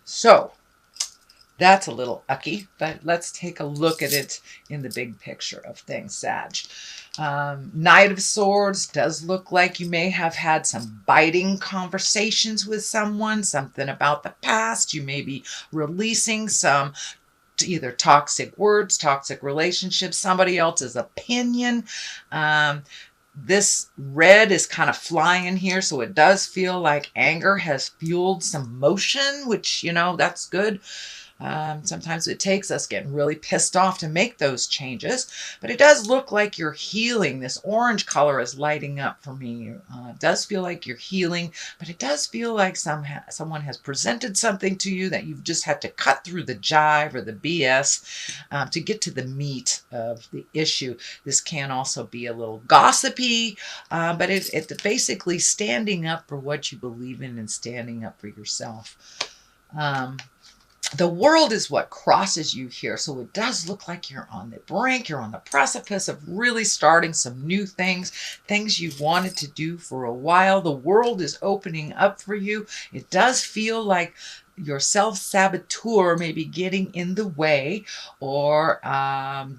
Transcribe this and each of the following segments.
So that's a little ucky, but let's take a look at it in the big picture of things, Sag. Knight of Swords does look like you may have had some biting conversations with someone, something about the past. You may be releasing some either toxic words, toxic relationships, somebody else's opinion. This red is kind of flying in here, so it does feel like anger has fueled some motion, which, that's good. Sometimes it takes us getting really pissed off to make those changes, but it does look like you're healing. This orange color is lighting up for me. It does feel like you're healing, but it does feel like someone has presented something to you that you've just had to cut through the jive or the BS to get to the meat of the issue. This can also be a little gossipy, but it's basically standing up for what you believe in and standing up for yourself. The world is what crosses you here. So it does look like you're on the brink. You're on the precipice of really starting some new things you've wanted to do for a while. The world is opening up for you. It does feel like your self-saboteur may be getting in the way, or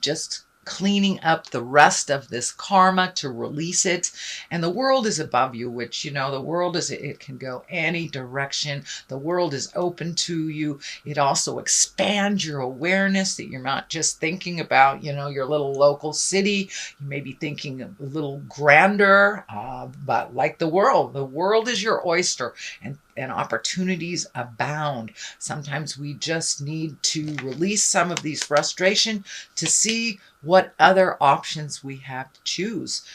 just cleaning up the rest of this karma to release it. And the world is above you, which, the world it can go any direction. The world is open to you. It also expands your awareness, that you're not just thinking about, your little local city. You may be thinking a little grander, but like the world is your oyster, and opportunities abound. Sometimes we just need to release some of these frustration to see what other options we have to choose.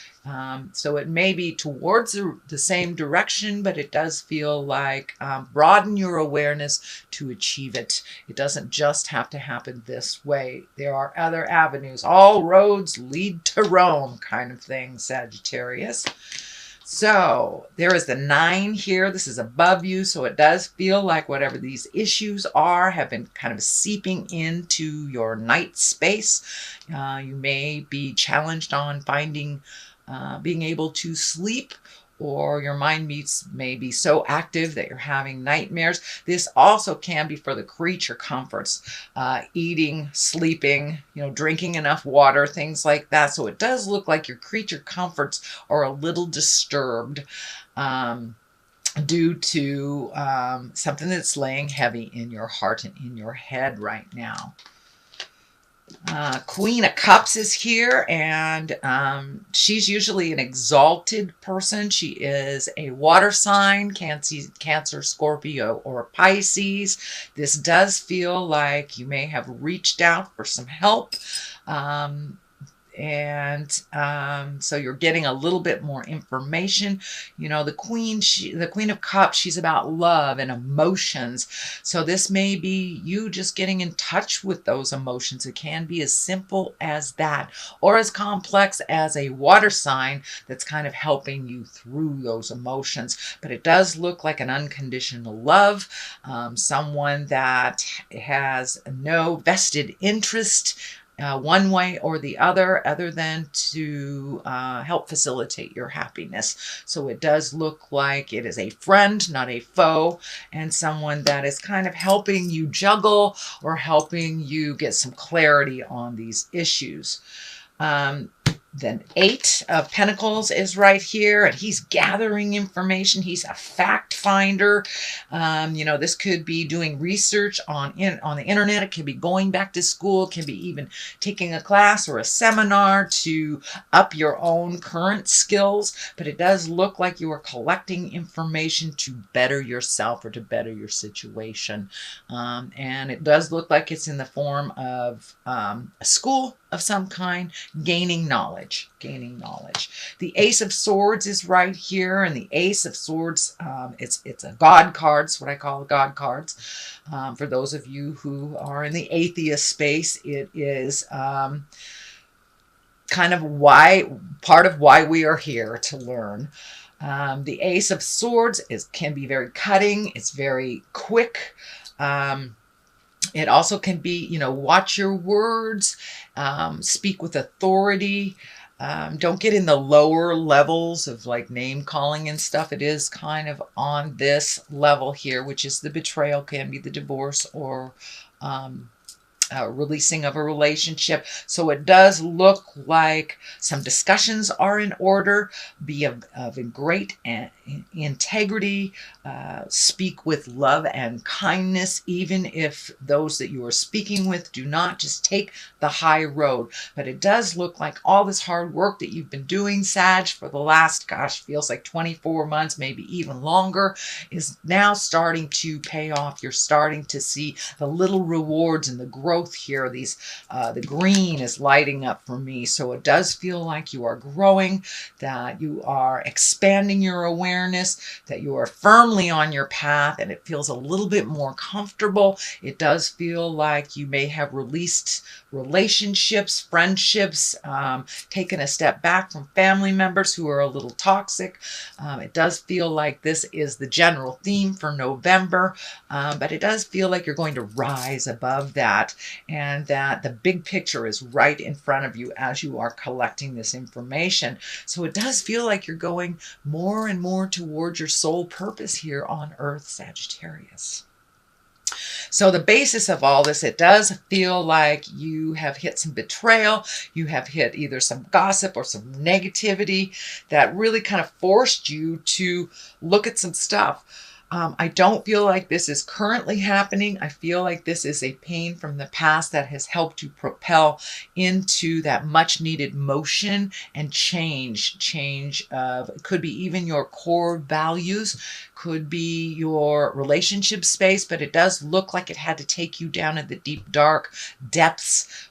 So it may be towards the same direction, but it does feel like broaden your awareness to achieve it. It doesn't just have to happen this way. There are other avenues. All roads lead to Rome, kind of thing, Sagittarius. So there is the 9 here. This is above you. So it does feel like whatever these issues are have been kind of seeping into your night space. You may be challenged on finding, being able to sleep, or your mind may be so active that you're having nightmares. This also can be for the creature comforts, eating, sleeping, drinking enough water, things like that. So it does look like your creature comforts are a little disturbed due to something that's laying heavy in your heart and in your head right now. Queen of Cups is here, and she's usually an exalted person. She is a water sign, Cancer, Scorpio, or Pisces. This does feel like you may have reached out for some help. So you're getting a little bit more information. The Queen of Cups, she's about love and emotions. So this may be you just getting in touch with those emotions. It can be as simple as that, or as complex as a water sign that's kind of helping you through those emotions. But it does look like an unconditional love, someone that has no vested interest one way or the other than to help facilitate your happiness. So it does look like it is a friend, not a foe, and someone that is kind of helping you juggle or helping you get some clarity on these issues. Then 8 of Pentacles is right here, and he's gathering information. He's a fact finder. This could be doing research on the internet. It could be going back to school. It can be even taking a class or a seminar to up your own current skills. But it does look like you are collecting information to better yourself or to better your situation. And it does look like it's in the form of a school of some kind, gaining knowledge. The Ace of Swords is right here, and the Ace of Swords, it's a God card. It's what I call God cards. For those of you who are in the atheist space, it is kind of part of why we are here to learn. The Ace of Swords can be very cutting. It's very quick. It also can be, watch your words, speak with authority. Don't get in the lower levels of like name calling and stuff. It is kind of on this level here, which is the betrayal, can be the divorce or releasing of a relationship. So it does look like some discussions are in order, be of great integrity, speak with love and kindness, even if those that you are speaking with do not. Just take the high road. But it does look like all this hard work that you've been doing, Sag, for the last, gosh, feels like 24 months, maybe even longer, is now starting to pay off. You're starting to see the little rewards and the growth here. These the green is lighting up for me, so it does feel like you are growing, that you are expanding your awareness, that you are firmly on your path, and it feels a little bit more comfortable. It does feel like you may have released relationships, friendships, taken a step back from family members who are a little toxic. It does feel like this is the general theme for November, but it does feel like you're going to rise above that, and that the big picture is right in front of you as you are collecting this information. So it does feel like you're going more and more towards your soul purpose here on Earth, Sagittarius. So the basis of all this, it does feel like you have hit some betrayal. You have hit either some gossip or some negativity that really kind of forced you to look at some stuff. I don't feel like this is currently happening. I feel like this is a pain from the past that has helped you propel into that much needed motion and change. Change of, it could be even your core values, could be your relationship space, but it does look like it had to take you down in the deep, dark depths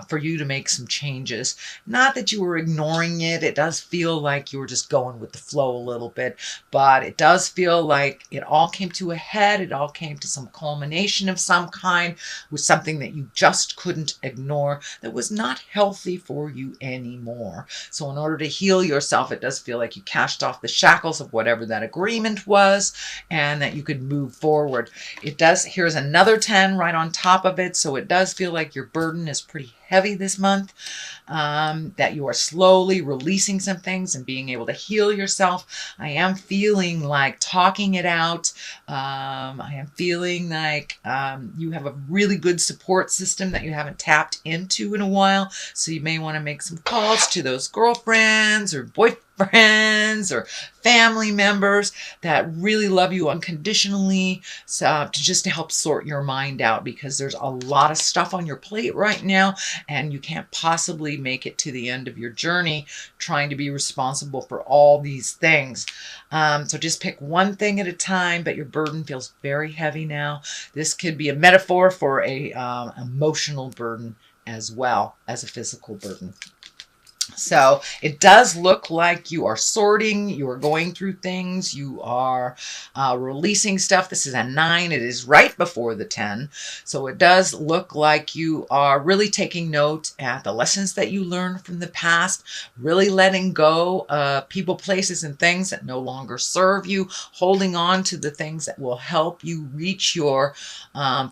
for you to make some changes. Not that you were ignoring it. It does feel like you were just going with the flow a little bit, but it does feel like it all came to a head. It all came to some culmination of some kind with something that you just couldn't ignore, that was not healthy for you anymore. So in order to heal yourself, it does feel like you cast off the shackles of whatever that agreement was and that you could move forward. It does, here's another 10 right on top of it. So it does feel like your burden is pretty heavy this month, that you are slowly releasing some things and being able to heal yourself. I am feeling like talking it out. I am feeling like you have a really good support system that you haven't tapped into in a while. So you may want to make some calls to those girlfriends or boyfriends or family members that really love you unconditionally, so just to help sort your mind out, because there's a lot of stuff on your plate right now and you can't possibly make it to the end of your journey trying to be responsible for all these things. So just pick one thing at a time, but your burden feels very heavy now. This could be a metaphor for a emotional burden as well as a physical burden. So it does look like you are sorting, you are going through things, you are releasing stuff. This is a 9. It is right before the 10. So it does look like you are really taking note at the lessons that you learned from the past, really letting go of people, places, and things that no longer serve you, holding on to the things that will help you reach your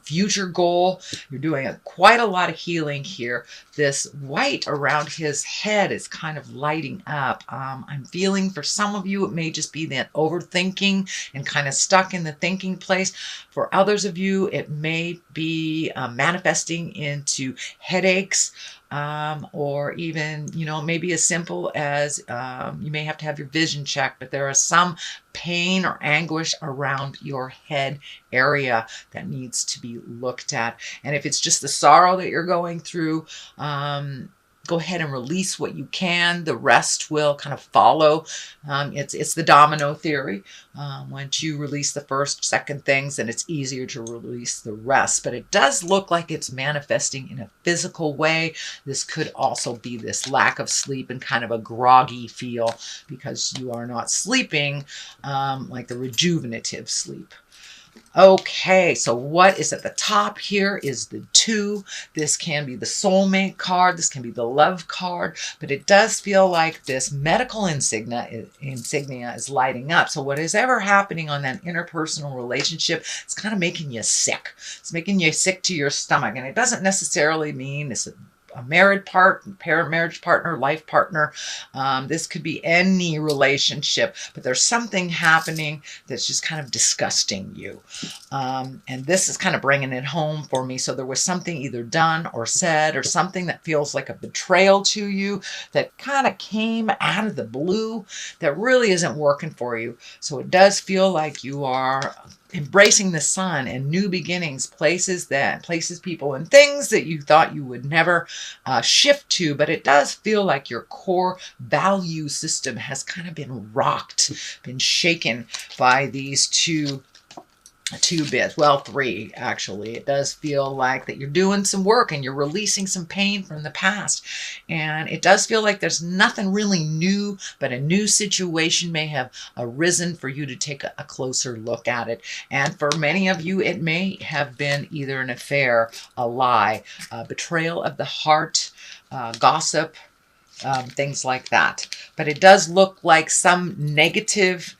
future goal. You're doing quite a lot of healing here. This white around his head is kind of lighting up. I'm feeling for some of you, it may just be that overthinking and kind of stuck in the thinking place. For others of you, it may be manifesting into headaches, or even, maybe as simple as you may have to have your vision checked, but there is some pain or anguish around your head area that needs to be looked at. And if it's just the sorrow that you're going through, go ahead and release what you can. The rest will kind of follow. It's the domino theory. Once you release the first, second things, then it's easier to release the rest. But it does look like it's manifesting in a physical way. This could also be this lack of sleep and kind of a groggy feel because you are not sleeping like the rejuvenative sleep. Okay, so what is at the top here is the 2. This can be the soulmate card. This can be the love card, but it does feel like this medical insignia is lighting up. So what is ever happening on that interpersonal relationship, it's kind of making you sick. It's making you sick to your stomach, and it doesn't necessarily mean it's a marriage partner, life partner. This could be any relationship, but there's something happening that's just kind of disgusting you. And this is kind of bringing it home for me. So there was something either done or said or something that feels like a betrayal to you that kind of came out of the blue that really isn't working for you. So it does feel like you are embracing the sun and new beginnings, places, people, and things that you thought you would never shift to. But it does feel like your core value system has kind of been rocked, been shaken by these two bits. Well, three, actually. It does feel like that you're doing some work and you're releasing some pain from the past. And it does feel like there's nothing really new, but a new situation may have arisen for you to take a closer look at it. And for many of you, it may have been either an affair, a lie, a betrayal of the heart, gossip, things like that. But it does look like some negative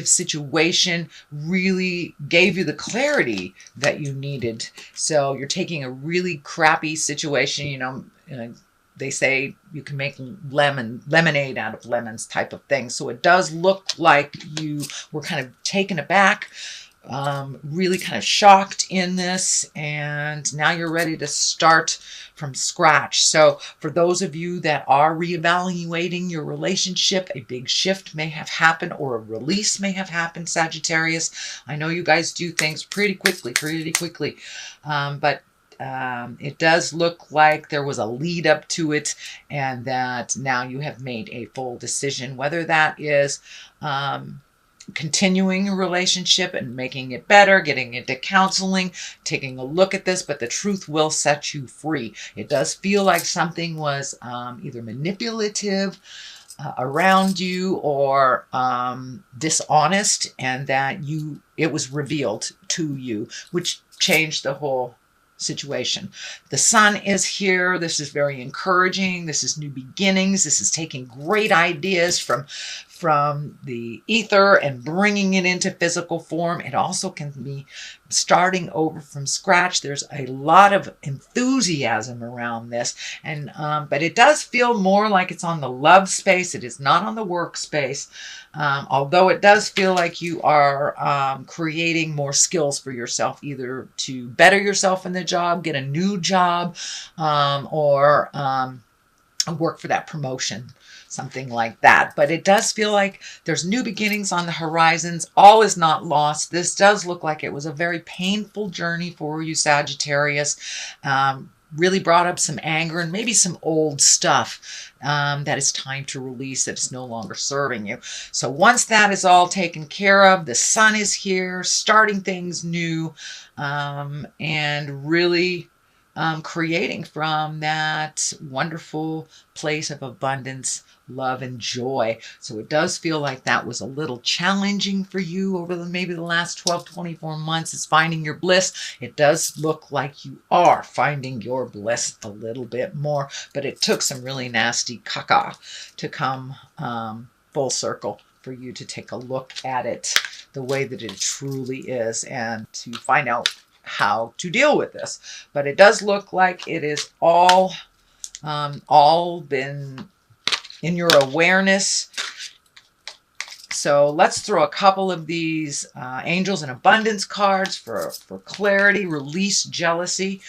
situation really gave you the clarity that you needed. So you're taking a really crappy situation, you know, they say you can make lemonade out of lemons type of thing. So it does look like you were kind of taken aback, really kind of shocked in this, and now you're ready to start from scratch. So for those of you that are reevaluating your relationship, a big shift may have happened or a release may have happened, Sagittarius. I know you guys do things pretty quickly, but it does look like there was a lead up to it and that now you have made a full decision, whether that is continuing a relationship and making it better, getting into counseling, taking a look at this, but the truth will set you free. It does feel like something was either manipulative around you or dishonest, and that it was revealed to you, which changed the whole situation. The sun is here. This is very encouraging. This is new beginnings. This is taking great ideas from the ether and bringing it into physical form. It also can be starting over from scratch. There's a lot of enthusiasm around this, and but it does feel more like it's on the love space. It is not on the work space, although it does feel like you are creating more skills for yourself, either to better yourself in the job, get a new job, or work for that promotion, something like that. But it does feel like there's new beginnings on the horizons. All is not lost. This does look like it was a very painful journey for you, Sagittarius. Really brought up some anger and maybe some old stuff that is time to release, that is no longer serving you. So once that is all taken care of, the sun is here, starting things new, and really creating from that wonderful place of abundance, love, and joy. So it does feel like that was a little challenging for you over maybe the last 12, 24 months. It's finding your bliss. It does look like you are finding your bliss a little bit more, but it took some really nasty caca to come full circle for you to take a look at it the way that it truly is and to find out how to deal with this. But it does look like it is all been in your awareness. So let's throw a couple of these angels and abundance cards for clarity, release jealousy.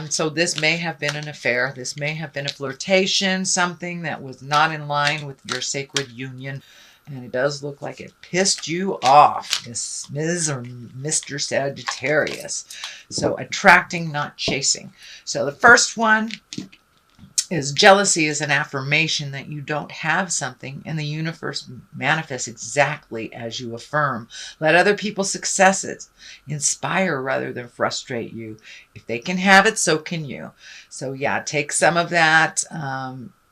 So this may have been an affair. This may have been a flirtation, something that was not in line with your sacred union. And it does look like it pissed you off, Ms. or Mr. Sagittarius. So attracting, not chasing. So the first one is jealousy is an affirmation that you don't have something, and the universe manifests exactly as you affirm. Let other people's successes inspire rather than frustrate you. If they can have it, so can you. So yeah, take some of that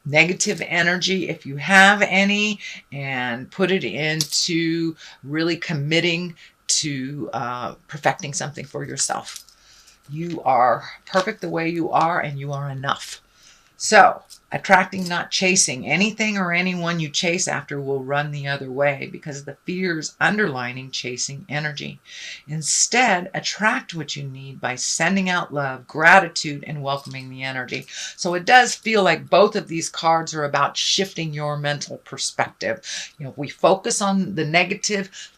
negative energy, if you have any, and put it into really committing to perfecting something for yourself. You are perfect the way you are, and you are enough. So Attracting, not chasing. Anything or anyone you chase after will run the other way because the fears underlining chasing energy. Instead, attract what you need by sending out love, gratitude, and welcoming the energy. So it does feel like both of these cards are about shifting your mental perspective. If we focus on the negative,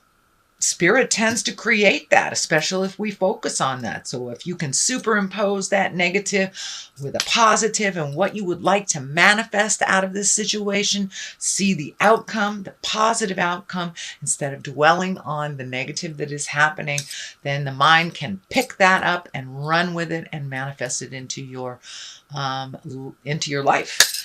Spirit tends to create that, especially if we focus on that. So if you can superimpose that negative with a positive and what you would like to manifest out of this situation, see the outcome, the positive outcome, instead of dwelling on the negative that is happening, then the mind can pick that up and run with it and manifest it into your life.